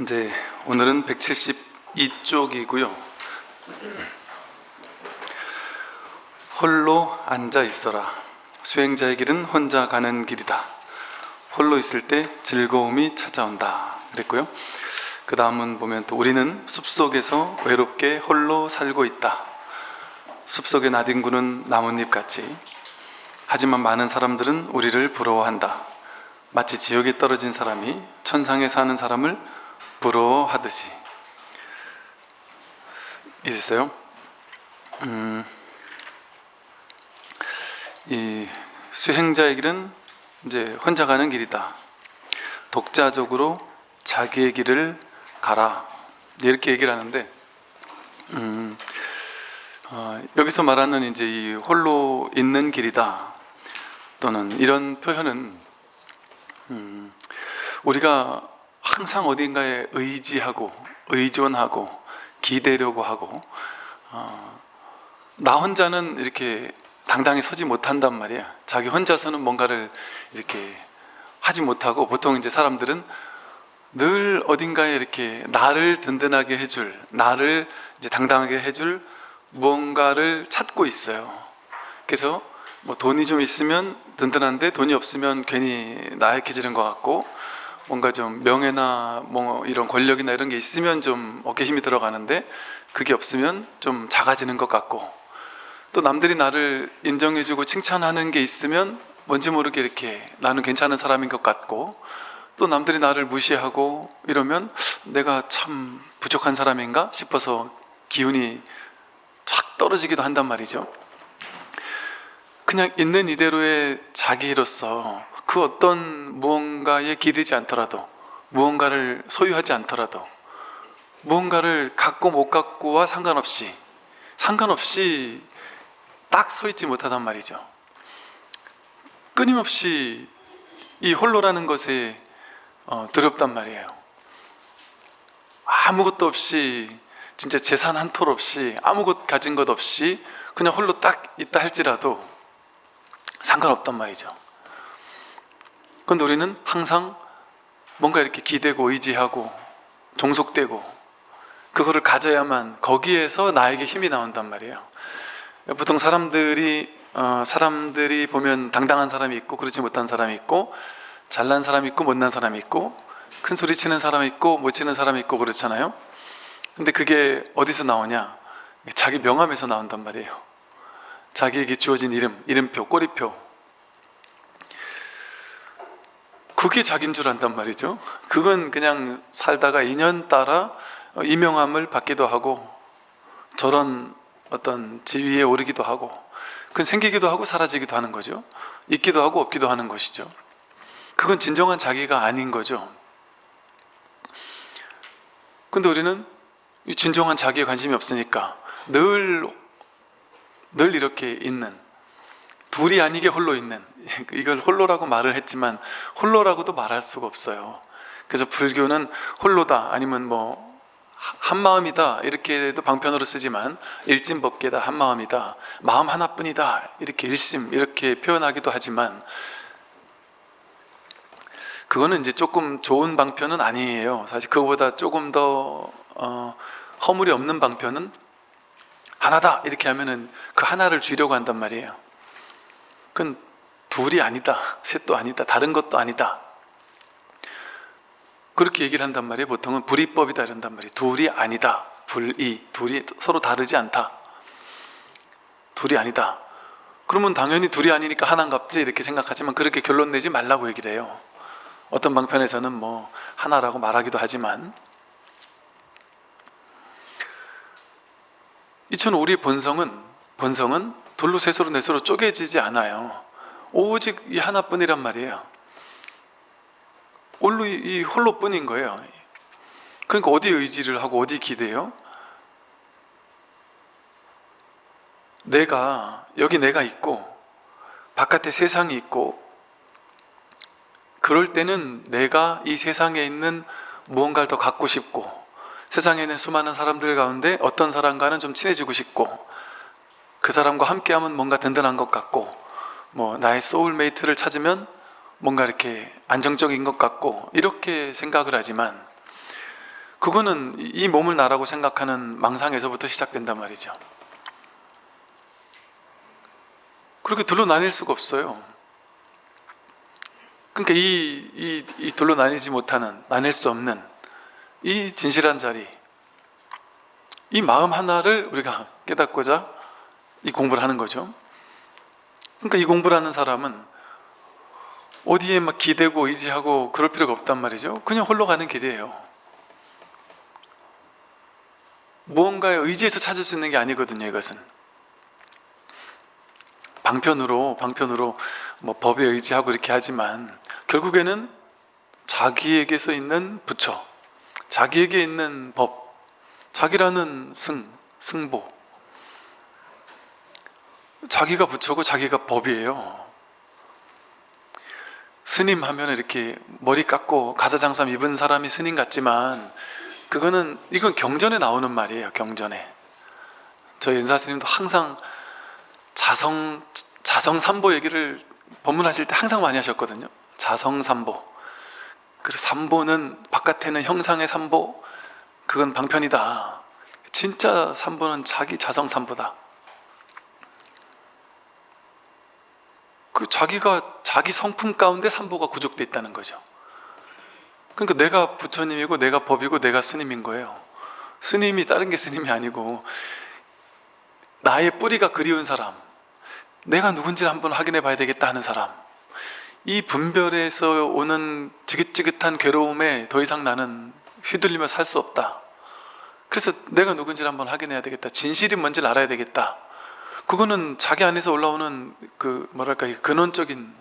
이제 오늘은 172쪽이고요. 홀로 앉아 있어라. 수행자의 길은 혼자 가는 길이다. 홀로 있을 때 즐거움이 찾아온다. 그랬고요. 그 다음은 보면 또 우리는 숲속에서 외롭게 홀로 살고 있다. 숲속의 나뒹구는 나뭇잎같이. 하지만 많은 사람들은 우리를 부러워한다. 마치 지옥에 떨어진 사람이 천상에 사는 사람을 부러워하듯이. 이랬어요. 이 수행자의 길은 이제 혼자 가는 길이다. 독자적으로 자기의 길을 가라. 이렇게 얘기를 하는데, 여기서 말하는 이제 이 홀로 있는 길이다. 또는 이런 표현은 우리가 항상 어딘가에 의지하고 의존하고 기대려고 하고 나 혼자는 이렇게 당당히 서지 못한단 말이야. 자기 혼자서는 뭔가를 이렇게 하지 못하고, 보통 이제 사람들은 늘 어딘가에 이렇게 나를 든든하게 해줄, 나를 이제 당당하게 해줄 무언가를 찾고 있어요. 그래서 뭐 돈이 좀 있으면 든든한데 돈이 없으면 괜히 나약해지는 것 같고, 뭔가 좀 명예나 뭐 이런 권력이나 이런 게 있으면 좀 어깨 힘이 들어가는데 그게 없으면 좀 작아지는 것 같고, 또 남들이 나를 인정해주고 칭찬하는 게 있으면 뭔지 모르게 이렇게 나는 괜찮은 사람인 것 같고, 또 남들이 나를 무시하고 이러면 내가 참 부족한 사람인가 싶어서 기운이 쫙 떨어지기도 한단 말이죠. 그냥 있는 이대로의 자기로서 그 어떤 무언가에 기대지 않더라도, 무언가를 소유하지 않더라도, 무언가를 갖고 못 갖고와 상관없이 딱 서 있지 못하단 말이죠. 끊임없이 이 홀로라는 것에 두렵단 말이에요. 아무것도 없이, 진짜 재산 한 톨 없이, 아무것 가진 것 없이 그냥 홀로 딱 있다 할지라도 상관없단 말이죠. 그런데 우리는 항상 뭔가 이렇게 기대고 의지하고 종속되고 그거를 가져야만, 거기에서 나에게 힘이 나온단 말이에요. 보통 사람들이 보면 당당한 사람이 있고 그렇지 못한 사람이 있고, 잘난 사람이 있고 못난 사람이 있고, 큰 소리 치는 사람이 있고 못 치는 사람이 있고 그렇잖아요. 근데 그게 어디서 나오냐? 자기 명함에서 나온단 말이에요. 자기에게 주어진 이름표, 꼬리표. 그게 자기인 줄 안단 말이죠. 그건 그냥 살다가 인연 따라 이 명함을 받기도 하고 저런 어떤 지위에 오르기도 하고, 그건 생기기도 하고 사라지기도 하는 거죠. 있기도 하고 없기도 하는 것이죠. 그건 진정한 자기가 아닌 거죠. 근데 우리는 이 진정한 자기에 관심이 없으니까 늘 이렇게 있는, 둘이 아니게 홀로 있는, 이걸 홀로라고 말을 했지만 홀로라고도 말할 수가 없어요. 그래서 불교는 홀로다, 아니면 뭐 한마음이다 이렇게도 방편으로 쓰지만, 일진법계다, 한마음이다, 마음 하나뿐이다 이렇게 일심 이렇게 표현하기도 하지만, 그거는 이제 조금 좋은 방편은 아니에요. 사실 그거보다 조금 더 허물이 없는 방편은 하나다 이렇게 하면은 그 하나를 쥐려고 한단 말이에요. 그건 둘이 아니다, 셋도 아니다, 다른 것도 아니다, 그렇게 얘기를 한단 말이에요. 보통은 불이법이다 이런단 말이에요. 둘이 아니다, 불이, 둘이 서로 다르지 않다, 둘이 아니다. 그러면 당연히 둘이 아니니까 하나인갑지 이렇게 생각하지만, 그렇게 결론 내지 말라고 얘기를 해요. 어떤 방편에서는 뭐 하나라고 말하기도 하지만, 이처럼 우리 본성은 둘로 셋으로 넷으로 쪼개지지 않아요. 오직 이 하나뿐이란 말이에요. 이 홀로뿐인 거예요. 그러니까 어디 의지를 하고 어디 기대요? 여기 내가 있고 바깥에 세상이 있고, 그럴 때는 내가 이 세상에 있는 무언가를 더 갖고 싶고, 세상에 있는 수많은 사람들 가운데 어떤 사람과는 좀 친해지고 싶고, 그 사람과 함께하면 뭔가 든든한 것 같고, 뭐 나의 소울메이트를 찾으면 뭔가 이렇게 안정적인 것 같고, 이렇게 생각을 하지만, 그거는 이 몸을 나라고 생각하는 망상에서부터 시작된단 말이죠. 그렇게 둘로 나뉠 수가 없어요. 그러니까 이 둘로 나뉘지 못하는, 나뉠 수 없는 이 진실한 자리, 이 마음 하나를 우리가 깨닫고자 이 공부를 하는 거죠. 그러니까 이 공부를 하는 사람은 어디에 막 기대고 의지하고 그럴 필요가 없단 말이죠. 그냥 홀로 가는 길이에요. 무언가에 의지해서 찾을 수 있는 게 아니거든요. 이것은 방편으로 뭐 법에 의지하고 이렇게 하지만 결국에는 자기에게서 있는 부처, 자기에게 있는 법, 자기라는 승보, 자기가 부처고 자기가 법이에요. 스님 하면 이렇게 머리 깎고 가사장삼 입은 사람이 스님 같지만 이건 경전에 나오는 말이에요. 경전에 저희 은사 스님도 항상 자성삼보 얘기를 법문하실 때 항상 많이 하셨거든요. 자성삼보. 그래서 삼보는 바깥에는 형상의 삼보, 그건 방편이다. 진짜 삼보는 자기 자성삼보다. 그 자기 성품 가운데 삼보가 구족되어 있다는 거죠. 그러니까 내가 부처님이고 내가 법이고 내가 스님인 거예요. 스님이 다른 게 스님이 아니고 나의 뿌리가 그리운 사람, 내가 누군지를 한번 확인해 봐야 되겠다 하는 사람, 이 분별에서 오는 지긋지긋한 괴로움에 더 이상 나는 휘둘리며 살 수 없다. 그래서 내가 누군지를 한번 확인해야 되겠다. 진실이 뭔지를 알아야 되겠다. 그거는 자기 안에서 올라오는 이 근원적인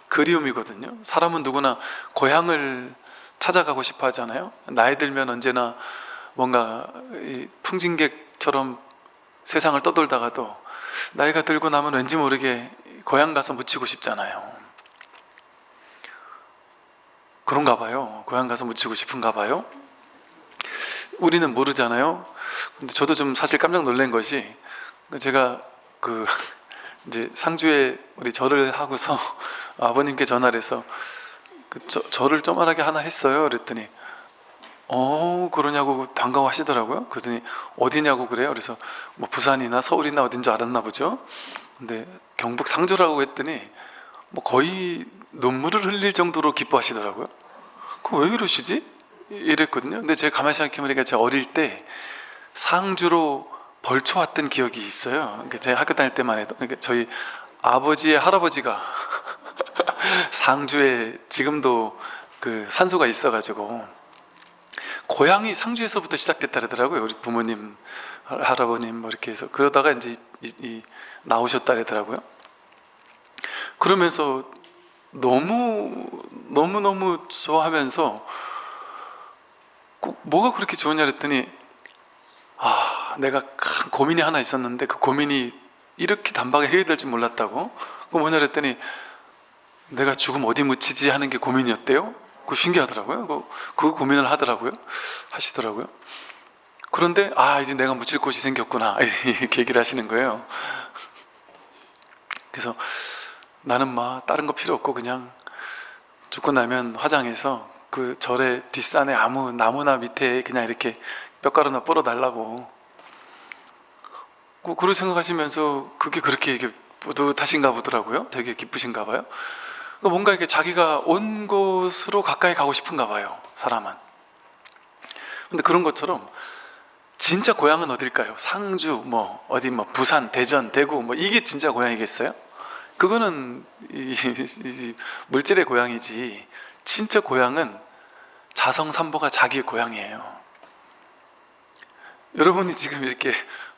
그리움이거든요. 사람은 누구나 고향을 찾아가고 싶어 하잖아요. 나이 들면 언제나 뭔가 풍진객처럼 세상을 떠돌다가도 나이가 들고 나면 왠지 모르게 고향 가서 묻히고 싶잖아요. 그런가 봐요. 고향 가서 묻히고 싶은가 봐요. 우리는 모르잖아요. 근데 저도 좀 사실 깜짝 놀란 것이, 제가 이제 상주에 우리 절을 하고서 아버님께 전화를 해서 절을 쪼만하게 하나 했어요. 그랬더니 그러냐고 반가워하시더라고요. 그랬더니 어디냐고 그래요. 그래서 뭐 부산이나 서울이나 어딘 줄 알았나 보죠. 근데 경북 상주라고 했더니 뭐 거의 눈물을 흘릴 정도로 기뻐하시더라고요. 왜 이러시지? 이랬거든요. 근데 제가 가만히 생각해보니까 제가 어릴 때 상주로 벌초 왔던 기억이 있어요. 그러니까 제가 학교 다닐 때만 해도, 그러니까 저희 아버지의 할아버지가 상주에 지금도 그 산소가 있어가지고 고향이 상주에서부터 시작됐다 그러더라고요. 우리 부모님, 할아버님 뭐 이렇게 해서 그러다가 이제 나오셨다 그러더라고요. 그러면서 너무 좋아하면서 뭐가 그렇게 좋으냐 그랬더니 내가 큰 고민이 하나 있었는데 그 고민이 이렇게 단박에 해결될 줄 몰랐다고. 그거 뭐냐 그랬더니 내가 죽음 어디 묻히지 하는 게 고민이었대요. 그거 신기하더라고요. 그 고민을 하시더라고요. 그런데 이제 내가 묻힐 곳이 생겼구나 이렇게 얘기를 하시는 거예요. 그래서 나는 막 다른 거 필요 없고 그냥 죽고 나면 화장해서 그 절의 뒷산에 아무 나무나 밑에 그냥 이렇게 뼈가루나 뿌려 달라고, 그런 생각하시면서 그게 그렇게 이게 뿌듯하신가 보더라고요. 되게 기쁘신가 봐요. 뭔가 이게 자기가 온 곳으로 가까이 가고 싶은가 봐요, 사람은. 근데 그런 것처럼 진짜 고향은 어딜까요? 상주, 어디 부산, 대전, 대구, 이게 진짜 고향이겠어요? 그거는 이 물질의 고향이지, 진짜 고향은 자성삼보가 자기의 고향이에요. 여러분이 지금 이렇게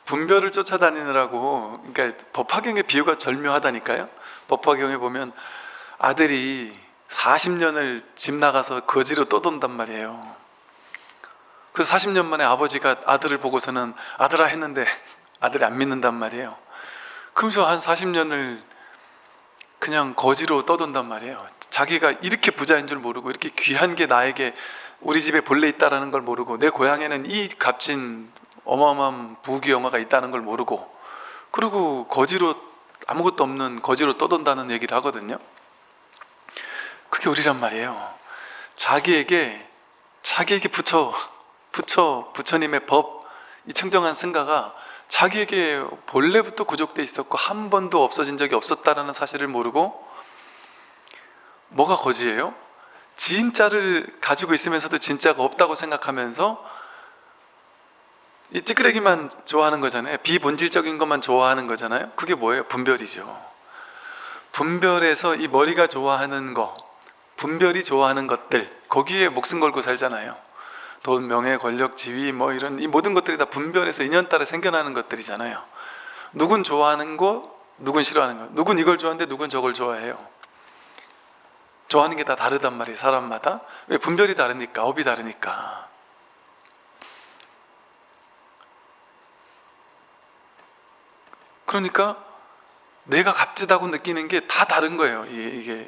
분별을 쫓아다니느라고, 그러니까 법화경의 비유가 절묘하다니까요. 법화경에 보면 아들이 40년을 집 나가서 거지로 떠돈단 말이에요. 그래서 40년 만에 아버지가 아들을 보고서는 아들아 했는데 아들이 안 믿는단 말이에요. 그러면서 한 40년을 그냥 거지로 떠돈단 말이에요. 자기가 이렇게 부자인 줄 모르고, 이렇게 귀한 게 나에게 우리 집에 본래 있다는 걸 모르고, 내 고향에는 이 값진 어마어마한 부귀영화가 있다는 걸 모르고, 그리고 거지로, 아무것도 없는 거지로 떠돈다는 얘기를 하거든요. 그게 우리란 말이에요. 자기에게 부처, 부처님의 법, 이 청정한 승가가 자기에게 본래부터 구족돼 있었고 한 번도 없어진 적이 없었다라는 사실을 모르고 뭐가 거지예요? 진짜를 가지고 있으면서도 진짜가 없다고 생각하면서 이 찌끄레기만 좋아하는 거잖아요. 비본질적인 것만 좋아하는 거잖아요. 그게 뭐예요? 분별이죠. 분별에서 이 머리가 좋아하는 거, 분별이 좋아하는 것들, 거기에 목숨 걸고 살잖아요. 돈, 명예, 권력, 지위 뭐 이런 이 모든 것들이 다 분별에서 인연따라 생겨나는 것들이잖아요. 누군 좋아하는 거, 누군 싫어하는 거, 누군 이걸 좋아하는데 누군 저걸 좋아해요. 좋아하는 게 다 다르단 말이에요. 사람마다. 왜? 분별이 다르니까, 업이 다르니까. 그러니까 내가 값지다고 느끼는 게 다 다른 거예요. 이게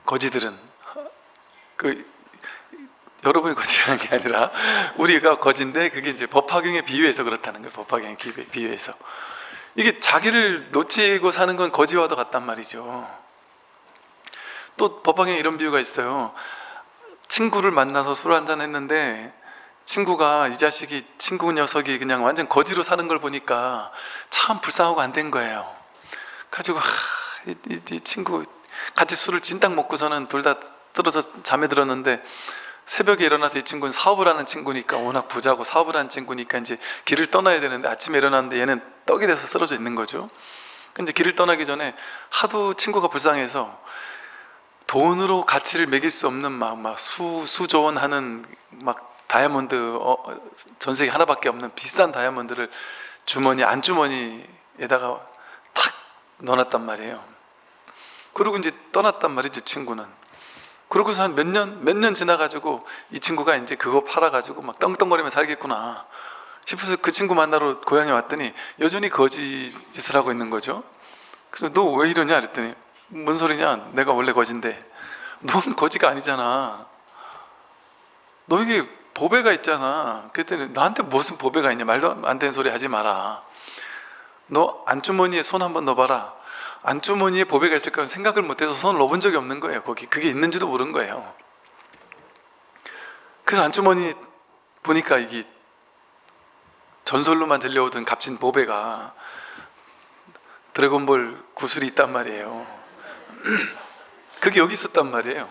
거지들은 여러분이 거지라는 게 아니라 우리가 거지인데 그게 이제 법화경에 비유해서 그렇다는 거예요. 법화경에 비유해서 이게 자기를 놓치고 사는 건 거지와도 같단 말이죠. 또 법화경에 이런 비유가 있어요. 친구를 만나서 술 한잔 했는데 친구가 이 자식이 친구 녀석이 그냥 완전 거지로 사는 걸 보니까 참 불쌍하고 안 된 거예요. 가지고 이 친구 같이 술을 진딱 먹고서는 둘 다 떨어져 잠에 들었는데 새벽에 일어나서 이 친구는 사업을 하는 친구니까 워낙 부자고 사업을 하는 친구니까 이제 길을 떠나야 되는데 아침에 일어났는데 얘는 떡이 돼서 쓰러져 있는 거죠. 근데 길을 떠나기 전에 하도 친구가 불쌍해서 돈으로 가치를 매길 수 없는 막 수조원하는 막 다이아몬드 전 세계 하나밖에 없는 비싼 다이아몬드를 안주머니에다가 탁 넣어놨단 말이에요. 그리고 이제 떠났단 말이죠, 친구는. 그러고서 한 몇 년 지나가지고 이 친구가 이제 그거 팔아가지고 막 떵떵거리며 살겠구나 싶어서 그 친구 만나러 고향에 왔더니 여전히 거지 짓을 하고 있는 거죠. 그래서 너 왜 이러냐 그랬더니 뭔 소리냐, 내가 원래 거지인데. 넌 거지가 아니잖아. 너에게 보배가 있잖아. 그랬더니 나한테 무슨 보배가 있냐, 말도 안 되는 소리 하지 마라. 너 안주머니에 손 한번 넣어봐라. 안주머니에 보배가 있을까 생각을 못해서 손을 넣어본 적이 없는 거예요. 거기 그게 있는지도 모르는 거예요. 그래서 안주머니 보니까 이게 전설로만 들려오던 값진 보배가 드래곤볼 구슬이 있단 말이에요. 그게 여기 있었단 말이에요.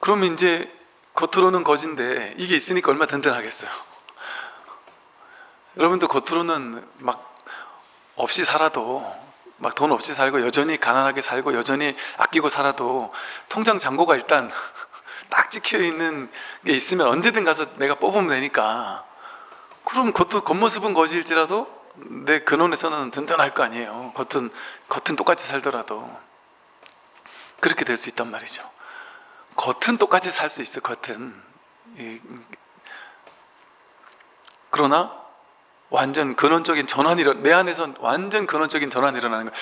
그러면 이제 겉으로는 거진데 이게 있으니까 얼마나 든든하겠어요. 여러분도 겉으로는 막 없이 살아도, 막 돈 없이 살고 여전히 가난하게 살고 여전히 아끼고 살아도 통장 잔고가 일단 딱 찍혀 있는 게 있으면 언제든 가서 내가 뽑으면 되니까, 그럼 겉모습은 거지일지라도 내 근원에서는 든든할 거 아니에요. 겉은 똑같이 살더라도. 그렇게 될 수 있단 말이죠. 겉은 똑같이 살 수 있어, 겉은. 그러나 완전 근원적인 전환이 내 안에서 완전 근원적인 전환이 일어나는 거야.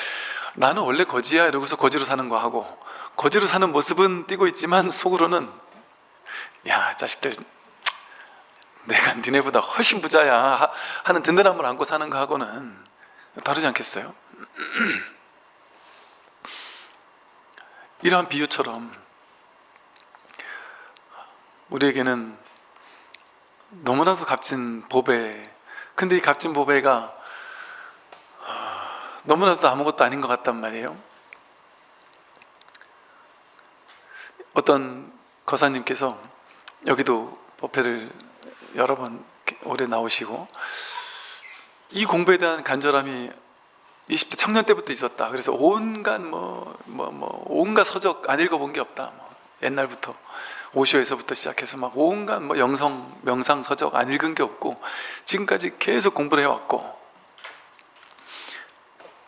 나는 원래 거지야 이러고서 거지로 사는 거 하고, 거지로 사는 모습은 띄고 있지만 속으로는 야 자식들 내가 니네보다 훨씬 부자야 하는 든든함을 안고 사는 거 하고는 다르지 않겠어요? 이러한 비유처럼 우리에게는 너무나도 값진 보배, 근데 이 값진 보배가 너무나도 아무것도 아닌 것 같단 말이에요. 어떤 거사님께서 여기도 법회를 여러 번 오래 나오시고 이 공부에 대한 간절함이 20대 청년 때부터 있었다. 그래서 온갖 온갖 서적 안 읽어본 게 없다. 옛날부터 오쇼에서부터 시작해서 막 온갖 명상 서적 안 읽은 게 없고 지금까지 계속 공부를 해왔고,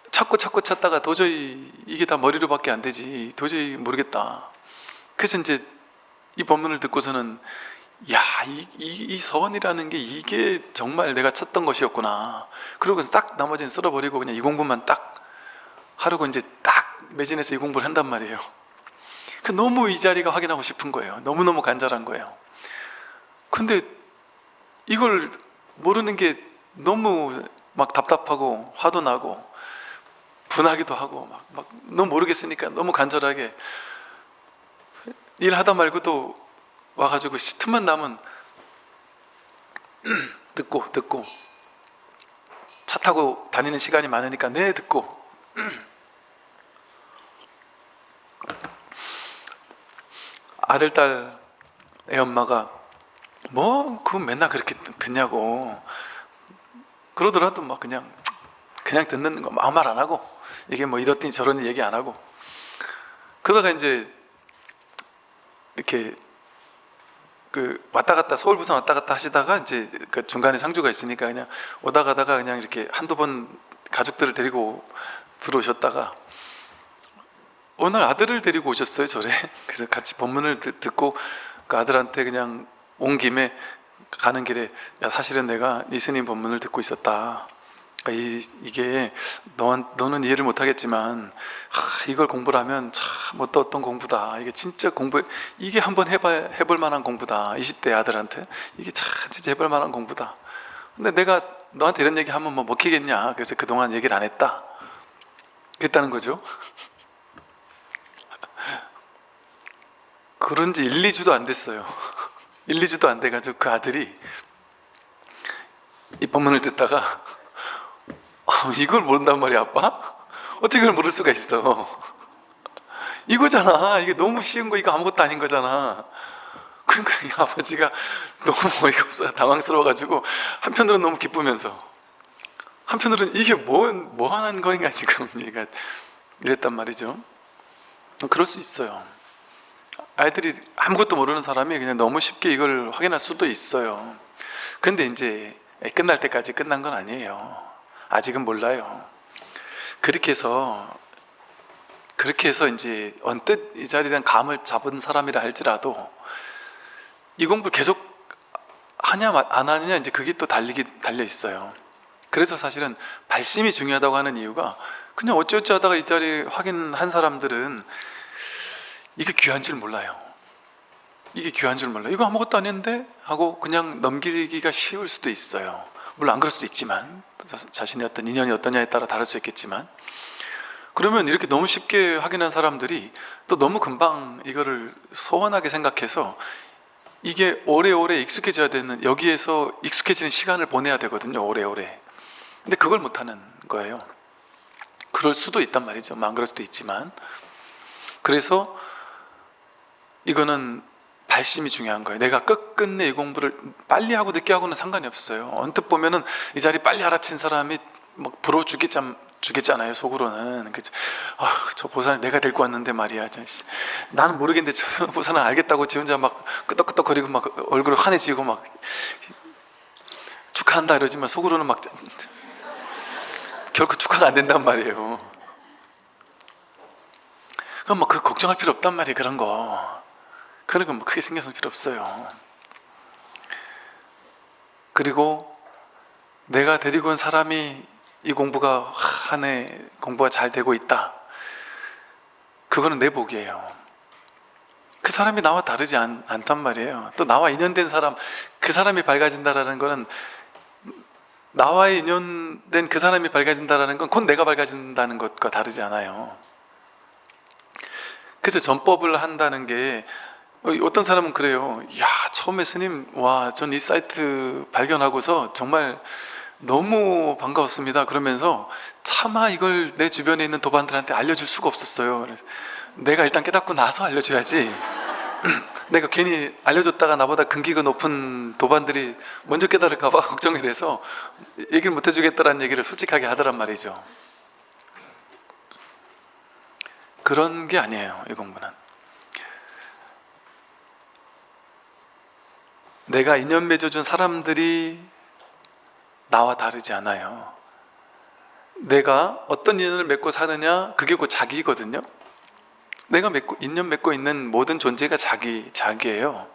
찾고 찾다가 도저히 이게 다 머리로밖에 안 되지, 도저히 모르겠다. 그래서 이제 이 법문을 듣고서는 야, 이 서원이라는 게 이게 정말 내가 찾던 것이었구나. 그러고서 딱 나머지는 쓸어버리고 그냥 이 공부만 딱 하려고 이제 딱 매진해서 이 공부를 한단 말이에요. 너무 이 자리가 확인하고 싶은 거예요. 너무너무 간절한 거예요. 근데 이걸 모르는 게 너무 막 답답하고 화도 나고 분하기도 하고 막 너무 모르겠으니까 너무 간절하게 일하다 말고도 와가지고 틈만 나면 듣고 차 타고 다니는 시간이 많으니까 네 듣고 아들 딸 애 엄마가 뭐 그건 맨날 그렇게 듣냐고 그러더라도 막 그냥 듣는 거 아무 말 안 하고 이게 뭐 이렇더니 저러니 얘기 안 하고 그러다가 이제 이렇게 그 왔다 갔다 서울 부산 왔다 갔다 하시다가 이제 그 중간에 상주가 있으니까 그냥 오다 가다가 그냥 이렇게 한두 번 가족들을 데리고 들어오셨다가 어느 날 아들을 데리고 오셨어요 절에. 그래서 같이 법문을 듣고 그 아들한테 그냥 온 김에 가는 길에 야 사실은 내가 이 스님 법문을 듣고 있었다. 그러니까 이게 너는 이해를 못하겠지만 이걸 공부를 하면 참 어떤 공부다. 이게 진짜 이게 한번 해볼 만한 공부다. 20대 아들한테 이게 참 진짜 해볼 만한 공부다. 근데 내가 너한테 이런 얘기 하면 뭐 먹히겠냐. 그래서 그동안 얘기를 안 했다. 그랬다는 거죠. 그런 지 1, 2주도 안 됐어요. 1, 2주도 안 돼가지고 그 아들이 이 법문을 듣다가 이걸 모른단 말이야 아빠? 어떻게 이걸 모를 수가 있어. 이거잖아. 이게 너무 쉬운 거 이거 아무것도 아닌 거잖아. 그러니까 이 아버지가 너무 어이가 없어요. 당황스러워가지고 한편으로는 너무 기쁘면서 한편으로는 이게 뭐 하는 거인가 지금 얘가 이랬단 말이죠. 그럴 수 있어요. 아이들이 아무것도 모르는 사람이 그냥 너무 쉽게 이걸 확인할 수도 있어요. 근데 이제 끝날 때까지 끝난 건 아니에요. 아직은 몰라요. 그렇게 해서 이제 언뜻 이 자리에 대한 감을 잡은 사람이라 할지라도 이 공부를 계속 하냐 안 하느냐 이제 그게 또 달려 있어요. 그래서 사실은 발심이 중요하다고 하는 이유가 그냥 어찌어찌 하다가 이 자리 확인한 사람들은 이게 귀한 줄 몰라요. 이거 아무것도 아닌데 하고 그냥 넘기기가 쉬울 수도 있어요. 물론 안 그럴 수도 있지만 자신의 어떤 인연이 어떠냐에 따라 다를 수 있겠지만 그러면 이렇게 너무 쉽게 확인한 사람들이 또 너무 금방 이거를 소원하게 생각해서 이게 오래오래 익숙해져야 되는 여기에서 익숙해지는 시간을 보내야 되거든요. 오래오래. 근데 그걸 못하는 거예요. 그럴 수도 있단 말이죠. 안 그럴 수도 있지만 그래서 이거는 발심이 중요한 거예요. 내가 끝끝내 이 공부를 빨리 하고 늦게 하고는 상관이 없어요. 언뜻 보면은 이 자리 빨리 알아챈 사람이 막 부러워 주겠잖아요. 속으로는. 저 보살을 내가 데리고 왔는데 말이야. 나는 모르겠는데 저 보살은 알겠다고 지 혼자 막 끄덕끄덕거리고 막 얼굴을 환해지고 막 축하한다 이러지만 속으로는 막 결코 축하가 안 된단 말이에요. 그럼 뭐 그 걱정할 필요 없단 말이에요. 그런 거 뭐 크게 신경 쓸 필요 없어요. 그리고 내가 데리고 온 사람이 이 공부가 한 해 공부가 잘 되고 있다. 그거는 내 복이에요. 그 사람이 나와 다르지 않단 말이에요. 또 나와 인연된 사람, 그 사람이 밝아진다라는 거는 나와 인연된 그 사람이 밝아진다라는 건 곧 내가 밝아진다는 것과 다르지 않아요. 그래서 전법을 한다는 게 어떤 사람은 그래요. 야, 처음에 스님, 와, 전 이 사이트 발견하고서 정말 너무 반가웠습니다. 그러면서 차마 이걸 내 주변에 있는 도반들한테 알려줄 수가 없었어요. 그래서 내가 일단 깨닫고 나서 알려줘야지. 내가 괜히 알려줬다가 나보다 근기가 높은 도반들이 먼저 깨달을까 봐 걱정이 돼서 얘기를 못 해주겠다라는 얘기를 솔직하게 하더란 말이죠. 그런 게 아니에요. 이 공부는. 내가 인연 맺어준 사람들이 나와 다르지 않아요. 내가 어떤 인연을 맺고 사느냐 그게 곧 자기거든요. 내가 인연 맺고 있는 모든 존재가 자기예요.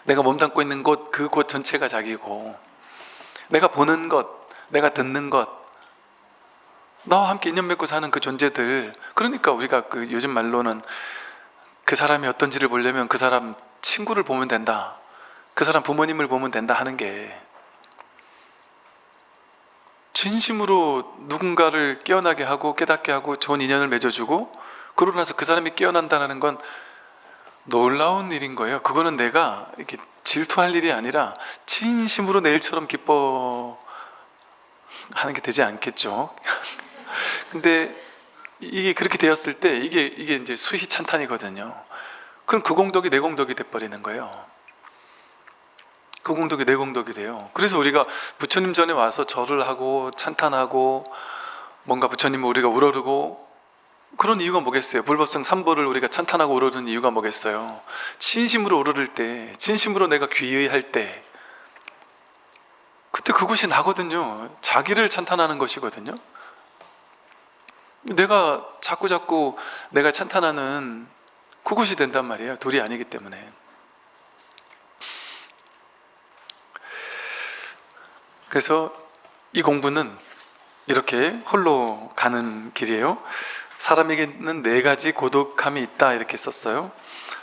내가 몸담고 있는 곳, 그 곳 전체가 자기고 내가 보는 것, 내가 듣는 것, 나와 함께 인연 맺고 사는 그 존재들. 그러니까 우리가 그 요즘 말로는 그 사람이 어떤지를 보려면 그 사람 친구를 보면 된다, 그 사람 부모님을 보면 된다 하는 게, 진심으로 누군가를 깨어나게 하고 깨닫게 하고 좋은 인연을 맺어주고 그러고 나서 그 사람이 깨어난다는 건 놀라운 일인 거예요. 그거는 내가 이렇게 질투할 일이 아니라 진심으로 내일처럼 기뻐하는 게 되지 않겠죠. 근데 이게 그렇게 되었을 때 이게 이제 수희 찬탄이거든요. 그럼 그 공덕이 내 공덕이 돼버리는 거예요. 그 공덕이 내 공덕이 돼요. 그래서 우리가 부처님 전에 와서 절을 하고 찬탄하고 뭔가 부처님을 우리가 우러르고 그런 이유가 뭐겠어요? 불법성 3보를 우리가 찬탄하고 우러르는 이유가 뭐겠어요? 진심으로 우러를 때, 진심으로 내가 귀의할 때, 그때 그곳이 나거든요. 자기를 찬탄하는 것이거든요. 내가 자꾸 내가 찬탄하는 그곳이 된단 말이에요. 돌이 아니기 때문에. 그래서 이 공부는 이렇게 홀로 가는 길이에요. 사람에게는 4가지 고독함이 있다 이렇게 썼어요.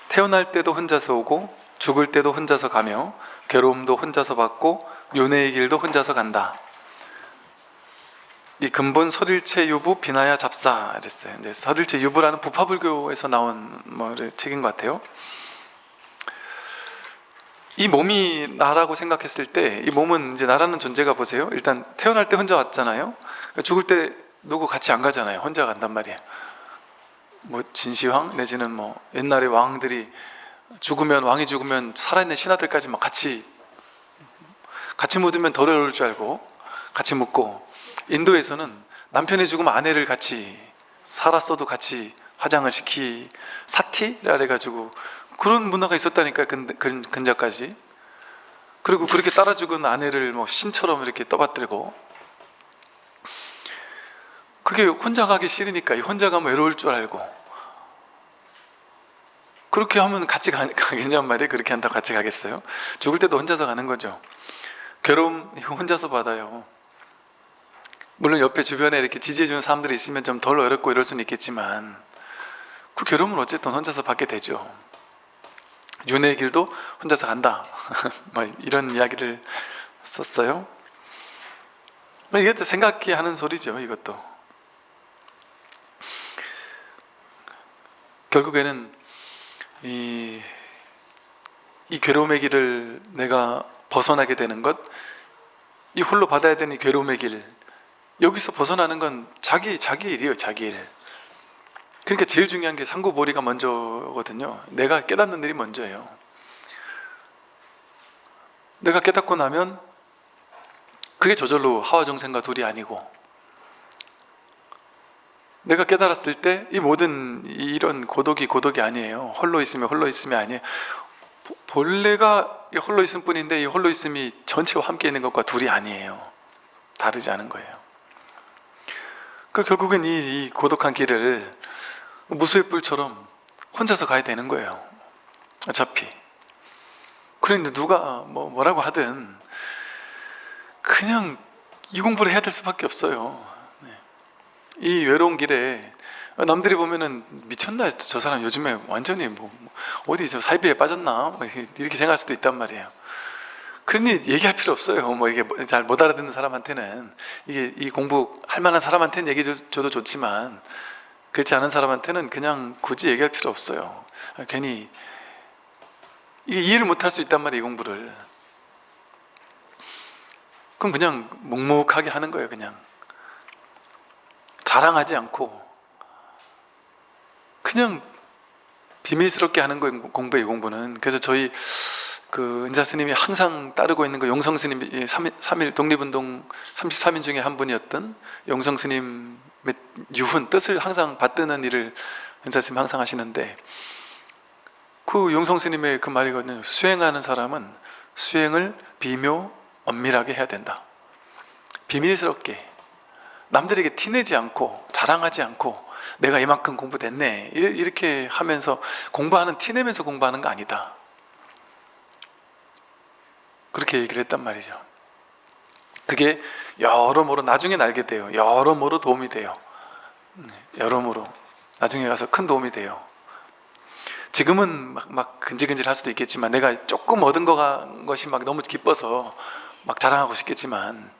태어날 때도 혼자서 오고 죽을 때도 혼자서 가며 괴로움도 혼자서 받고 윤회의 길도 혼자서 간다. 이 근본 설일체 유부 비나야 잡사 이랬어요. 이제 설일체 유부라는 부파불교에서 나온 책인 것 같아요. 이 몸이 나라고 생각했을 때 이 몸은 이제 나라는 존재가 보세요. 일단 태어날 때 혼자 왔잖아요. 죽을 때 누구 같이 안 가잖아요. 혼자 간단 말이에요. 뭐 진시황 내지는 뭐 옛날에 왕들이 왕이 죽으면 살아있는 신하들까지 막 같이 묻으면 덜 어려울 줄 알고 같이 묻고, 인도에서는 남편이 죽으면 아내를 같이 살았어도 같이 화장을 시키 사티라 해가지고 그런 문화가 있었다니까요. 근자까지. 그리고 그렇게 따라 죽은 아내를 뭐 신처럼 이렇게 떠받들고, 그게 혼자 가기 싫으니까 혼자 가면 외로울 줄 알고 그렇게 하면 같이 가겠냔 말이에요. 그렇게 한다고 같이 가겠어요? 죽을 때도 혼자서 가는 거죠. 괴로움 혼자서 받아요. 물론 옆에 주변에 이렇게 지지해주는 사람들이 있으면 좀 덜 어렵고 이럴 수는 있겠지만 그 괴로움을 어쨌든 혼자서 받게 되죠. 윤회의 길도 혼자서 간다. 이런 이야기를 썼어요. 이것도 생각해 하는 소리죠. 이것도 결국에는 이 괴로움의 길을 내가 벗어나게 되는 것, 이 홀로 받아야 되는 이 괴로움의 길, 여기서 벗어나는 건 자기 일이에요. 자기 일. 그러니까 제일 중요한 게 상구보리가 먼저거든요. 내가 깨닫는 일이 먼저예요. 내가 깨닫고 나면 그게 저절로 하와정생과 둘이 아니고, 내가 깨달았을 때 이 모든 이런 고독이 아니에요. 홀로 있으면 아니에요. 본래가 홀로 있을 뿐인데 이 홀로 있음이 전체와 함께 있는 것과 둘이 아니에요. 다르지 않은 거예요. 결국엔 이 고독한 길을 무수의 뿔처럼 혼자서 가야 되는 거예요. 어차피. 그런데 누가 뭐라고 하든 그냥 이 공부를 해야 될 수밖에 없어요. 이 외로운 길에 남들이 보면은 미쳤나, 저 사람 요즘에 완전히 어디 저 사이비에 빠졌나 이렇게 생각할 수도 있단 말이에요. 그러니 얘기할 필요 없어요. 이게 잘 못 알아듣는 사람한테는, 이게 이 공부 할 만한 사람한테는 얘기해 줘도 좋지만 그렇지 않은 사람한테는 그냥 굳이 얘기할 필요 없어요. 괜히 이게 이해를 못 할 수 있단 말이에요. 이 공부를. 그럼 그냥 묵묵하게 하는 거예요. 그냥 자랑하지 않고 그냥 비밀스럽게 하는 거예요. 공부의 공부는. 그래서 저희 은자 스님이 항상 따르고 있는 거, 용성 스님이 3.1 독립운동 33인 중에 한 분이었던 용성 스님의 유훈, 뜻을 항상 받드는 일을 은자 스님이 항상 하시는데, 그 용성 스님의 그 말이거든요. 수행하는 사람은 수행을 비묘 엄밀하게 해야 된다. 비밀스럽게, 남들에게 티내지 않고 자랑하지 않고 내가 이만큼 공부됐네 이렇게 하면서 공부하는, 티내면서 공부하는 거 아니다. 그렇게 얘기를 했단 말이죠. 그게 여러모로 나중에 알게 돼요. 여러모로 도움이 돼요. 여러모로 나중에 가서 큰 도움이 돼요. 지금은 막 근질근질 할 수도 있겠지만, 내가 조금 얻은 것이 막 너무 기뻐서 막 자랑하고 싶겠지만,